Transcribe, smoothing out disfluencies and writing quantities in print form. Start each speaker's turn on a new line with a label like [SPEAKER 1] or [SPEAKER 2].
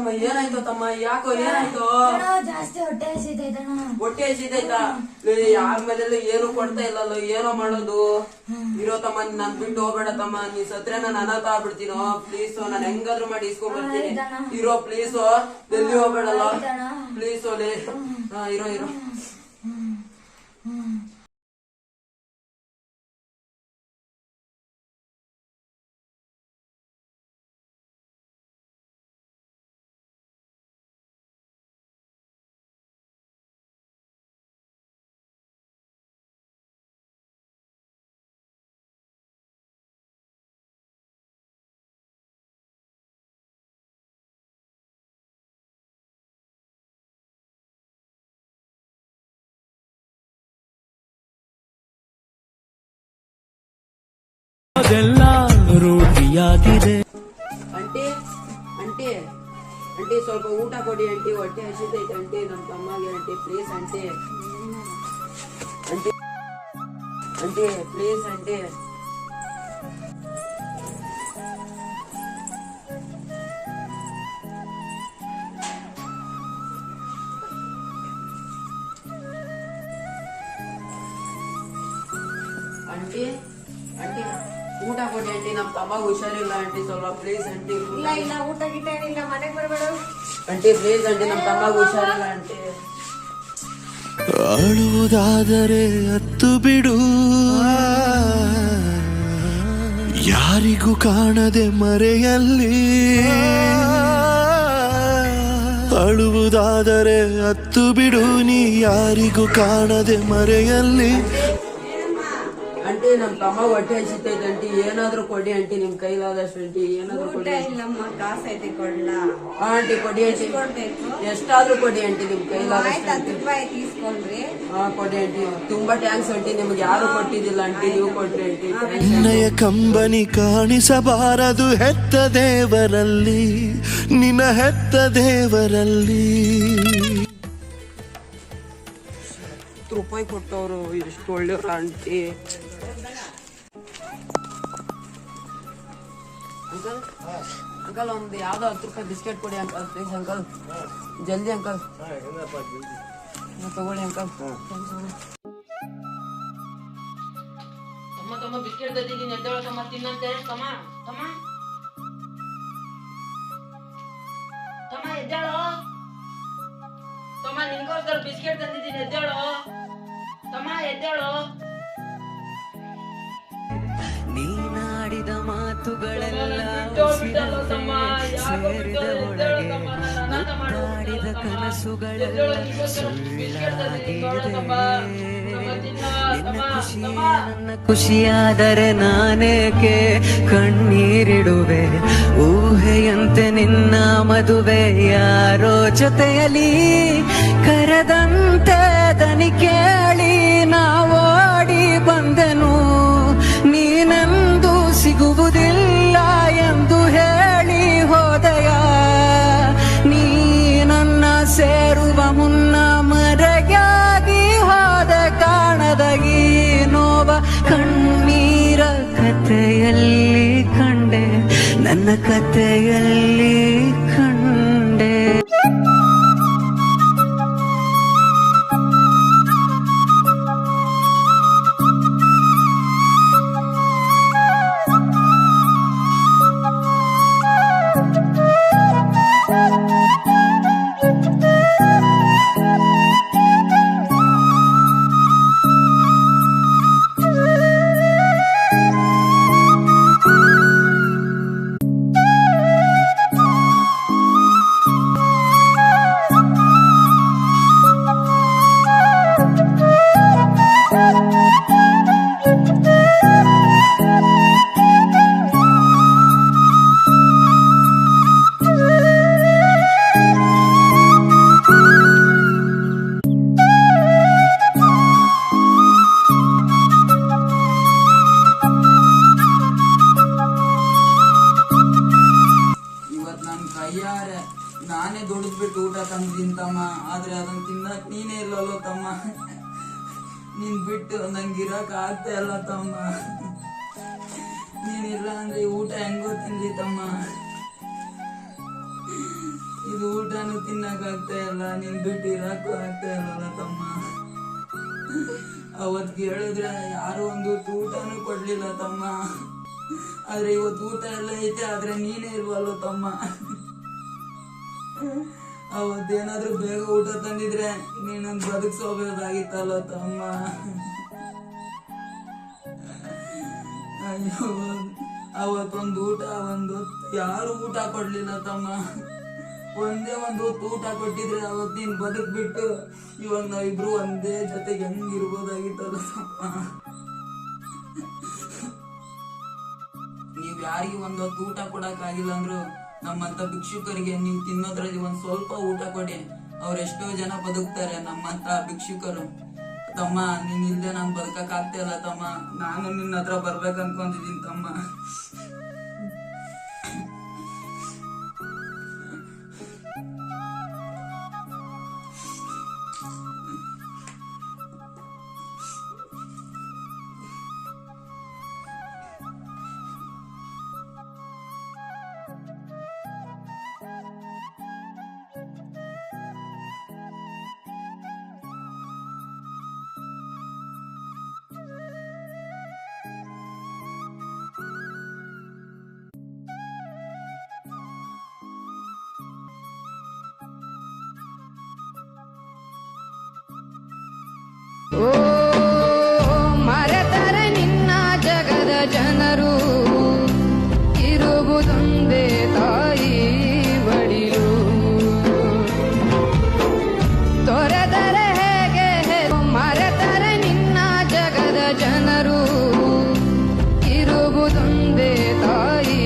[SPEAKER 1] ತಮ್ಮ ಏನಾಯ್ತು ತಮ್ಮ ಯಾಕೋ ಏನಾಯ್ತು
[SPEAKER 2] ಜಾಸ್ತಿ ಹೊಟ್ಟೆ ಹಸಿದೈತಣ್ಣ
[SPEAKER 1] ಹೊಟ್ಟೆ ಹಸಿದೈತಾ ಯಾರ ಮೇಲೆಲ್ಲ ಏನು ಕೊಡ್ತಾ ಇಲ್ಲಲ್ಲ ಏನೋ ಮಾಡೋದು ಇರೋ ತಮ್ಮ ನಾನ್ ಬಿಟ್ಟು ಹೋಗ್ಬೇಡ ತಮ್ಮ ನೀ ಸತ್ರೆ ನಾನು ಅನಾಥ ಆಗ್ಬಿಡ್ತೀನೋ ಪ್ಲೀಸ್ ನಾನು ಹೆಂಗಾದ್ರೂ ಮಾಡಿ ಇಸ್ಕೊಂಡ್ ಬರ್ತೀನಿ ಇರೋ ಪ್ಲೀಸ್ ಎಲ್ಲಿ ಹೋಗ್ಬೇಡಲ್ಲ ಪ್ಲೀಸ್ ಓಲೆ ಇರೋ ಇರೋ
[SPEAKER 3] ಅದೆಲ್ಲ ರೂಢಿಯಾಗಿದೆ.
[SPEAKER 1] ಆಂಟಿ ಆಂಟಿ ಆಂಟಿ ಸ್ವಲ್ಪ ಊಟ ಕೊಡಿ ಆಂಟಿ ಹೊಟ್ಟೆ ಹಸಿದೈತೆ ಆಂಟಿ ನಮ್ಮ ತಮ್ಮಗೆ aunty please aunty aunty aunty please aunty aunty aunty ಊಟ ಕೊಡಿ ಆಂಟಿ ನಮ್ಮ ತಮ್ಮಗೆ ಹುಷಾರಿಲ್ಲ ಆಂಟಿ ಸ್ವಲ್ಪ ಪ್ಲೀಸ್ ಆಂಟಿ
[SPEAKER 2] ಇಲ್ಲ ಇಲ್ಲ ಊಟ ಗಿಟ್ಟ ಏನಿಲ್ಲ ಮನೆಗೆ ಬರಬೇಡ
[SPEAKER 1] ಆಂಟಿ ಪ್ಲೀಸ್ ಆಂಟಿ ನಮ್ಮ ತಮ್ಮಗೆ ಹುಷಾರಿಲ್ಲ ಆಂಟಿ
[SPEAKER 3] ಅಳುವುದಾದರೆ ಅತ್ತು ಬಿಡು ಯಾರಿಗೂ ಕಾಣದೆ ಮರೆಯಲ್ಲಿ ಅಳುವುದಾದರೆ ಅತ್ತು ಬಿಡು ನೀ ಯಾರಿಗೂ ಕಾಣದೆ ಮರೆಯಲ್ಲಿ
[SPEAKER 1] ಆಂಟಿ ನಮ್ ತಮ್ಮ ಹೊಟ್ಟೆ ಹಸಿತೈತೆ ಆಂಟಿ ಏನಾದ್ರೂ ಕೊಡಿ ಆಂಟಿ ನಿಮ್ ಕೈಲಾದಷ್ಟು ಆಂಟಿ ಏನಾದ್ರೂ ಕೊಡಿ
[SPEAKER 2] ಕಾಸೈತೆ ಕೊಡ್ಲಾ
[SPEAKER 1] ಆಂಟಿ ಕೊಡಿ ಆಂಟಿ ಎಷ್ಟಾದ್ರೂ ಕೊಡಿ ಆಂಟಿ ನಿಮ್ ಕೈಲಾದಷ್ಟು
[SPEAKER 2] ತೀಸ್ಕೊಂಡ್ರಿ
[SPEAKER 1] ಕೊಡಿ ಆಂಟಿ ತುಂಬಾ ಟ್ಯಾಂಕ್ಸ್ ಆಂಟಿ ನಿಮ್ಗೆ ಯಾರು ಕೊಟ್ಟಿದ್ದಿಲ್ಲ ಆಂಟಿ ನೀವು ಕೊಟ್ರಿ ಆಂಟಿ
[SPEAKER 3] ನಿನ್ನಯ ಕಂಬನಿ ಕಾಣಿಸಬಾರದು ಹೆತ್ತ ದೇವರಲ್ಲಿ ನಿನ್ನ ಹೆತ್ತ ದೇವರಲ್ಲಿ
[SPEAKER 1] ₹10 ಕೊಟ್ಟವರು ಎಷ್ಟು ಒಳ್ಳೆಯವ್ರ ಆಂಟಿ ಅಂಕಲ್ ಅಂಕಲ್ ಒಂದು ಯಾವ್ದೋ ₹10 ಬಿಸ್ಕೆಟ್ ಕೊಡಿ ಅಂಕಲ್ ಪ್ಲೀಸ್ ಅಂಕಲ್ ಜಲ್ದಿ ಅಂಕಲ್ ತಗೊಳ್ಳಿ ಅಂಕಲ್ ತಮ್ಮ ಬಿಸ್ಕೆಟ್ ತಂದಿದ್ದೀನಿ ಎದ್ದೇಳೋ ತಮ್ಮ ತಿನ್ನಂತೆ ತಮ್ಮ ತಮ್ಮ ತಮ್ಮ ಎದ್ದೇಳೋ ತಮ್ಮ ನಿನ್ಗೋಸ್ಕರ ಬಿಸ್ಕೆಟ್ ತಂದಿದ್ದೀನಿ ಎದ್ದೇಳೋ ತಮ್ಮ ಎದ್ದೇಳೋ
[SPEAKER 4] ನೀನಾಡಿದ ಮಾತುಗಳೆಲ್ಲ ಸೇರಿದ ಒಳಗೆ ಮುತ್ತಾಡಿದ ಕನಸುಗಳೆಲ್ಲ ಸುಳ್ಳಾಗಿದೆ ನನ್ನ ಖುಷಿಯಾದರೆ ನಾನೇಕೆ ಕಣ್ಣೀರಿಡುವೆ ಊಹೆಯಂತೆ ನಿನ್ನ ಮದುವೆ ಯಾರೋ ಜೊತೆಯಲ್ಲಿ ಕರೆದಂತೆ ದನಿ ಕೇಳಿ ನಾವೋಡಿ ಬಂದೆನು ನೀನೆಂದು ಸಿಗುವುದಿಲ್ಲ ಎಂದು ಹೇಳಿ ಹೋದೆಯ ನೀ ನನ್ನ ಸೇರುವ ಮುನ್ನ ಮರೆಯಾಗಿ ಹೋದೆ ಕಾಣದ ಈ ನೋವ ಕಣ್ಣೀರ ಕಥೆಯಲ್ಲಿ ಕಂಡೆ ನನ್ನ ಕಥೆಯಲ್ಲಿ ಕಂಡೆ
[SPEAKER 1] ನಾನೇ ದುಡಿದ್ಬಿಟ್ಟು ಊಟ ತಂದಿದ್ದೀನಿ ತಮ್ಮ ಆದ್ರೆ ಅದನ್ನ ತಿನ್ನಕ್ ನೀನೇ ಇಲ್ಲಲ್ಲೋ ತಮ್ಮ ನೀನ್ ಬಿಟ್ಟು ನಂಗೆ ಇರಕ್ ಆಗ್ತಾ ಇಲ್ಲ ತಮ್ಮ ನೀನಿಲ್ಲ ಅಂದ್ರೆ ಊಟ ಹೆಂಗೋ ತಿನ್ಲಿ ತಮ್ಮ
[SPEAKER 5] ಇದು ಊಟನೂ ತಿನ್ನಕ್ ಆಗ್ತಾ ಇಲ್ಲ, ನಿನ್ ಬಿಟ್ಟು ಇರಕ್ಕೂ ಆಗ್ತಾ ಇಲ್ಲಲ್ಲ ತಮ್ಮ. ಅವತ್ ಕೇಳಿದ್ರೆ ಯಾರು ಒಂದು ಊಟನೂ ಕೊಡ್ಲಿಲ್ಲ ತಮ್ಮ. ಆದ್ರೆ ಇವತ್ತು ಊಟ ಎಲ್ಲ ಐತೆ, ಆದ್ರೆ ನೀನೇ ಇಲ್ವಲ್ಲ ತಮ್ಮ. ಅವತ್ತೇನಾದ್ರೂ ಬೇಗ ಊಟ ತಂದಿದ್ರೆ ನೀನೊಂದು ಬದುಕ್ಸೋಬೇಕಾಗಿತ್ತಲ್ಲ ತಮ್ಮ. ಅಯ್ಯೋ, ಅವತ್ತೊಂದು ಊಟ ಯಾರು ಊಟ ಕೊಡ್ಲಿಲ್ಲ ತಮ್ಮ. ಒಂದೇ ಒಂದು ಹೊತ್ತು ಊಟ ಕೊಟ್ಟಿದ್ರೆ ಅವತ್ತು ನೀನ್ ಬದುಕ್ಬಿಟ್ಟು ಇವಾಗ ನಾವಿಬ್ರು ಒಂದೇ ಜೊತೆಗೆ ಹೆಂಗಿರ್ಬೋದಾಗಿತ್ತಲ್ಲ ತಮ್ಮ. ನೀವ್ ಯಾರಿಗೆ ಒಂದೊತ್ತು ಊಟ ಕೊಡಕ್ ಆಗಿಲ್ಲ ಅಂದ್ರು ನಮ್ಮಂತ ಭಿಕ್ಷುಕರಿಗೆ ನೀವು ತಿನ್ನೋದ್ರಲ್ಲಿ ಒಂದ್ ಸ್ವಲ್ಪ ಊಟ ಕೊಡಿ, ಅವ್ರೆಷ್ಟೋ ಜನ ಬದುಕ್ತಾರೆ ನಮ್ಮಂತ ಭಿಕ್ಷುಕರು. ತಮ್ಮ, ನೀನ್ ಇಲ್ದೆ ನಾನ್ ಬದುಕಕ್ ಆಗ್ತಾ ಇಲ್ಲ ತಮ್ಮ. ನಾನು ನಿನ್ನ ಹತ್ರ ಬರ್ಬೇಕು ಅನ್ಕೊಂಡಿದೀನಿ ತಮ್ಮ.
[SPEAKER 6] ಓ ಮರೆತರೆ ನಿನ್ನ ಜಗದ ಜನರು, ಇರುವುದೊಂದೇ ತಾಯಿ ಬಡಿಲು. ತೊರೆದರೆ ಹೇಗೆ ಮರೆತರೆ ನಿನ್ನ ಜಗದ ಜನರು, ಇರುವುದೊಂದೇ ತಾಯಿ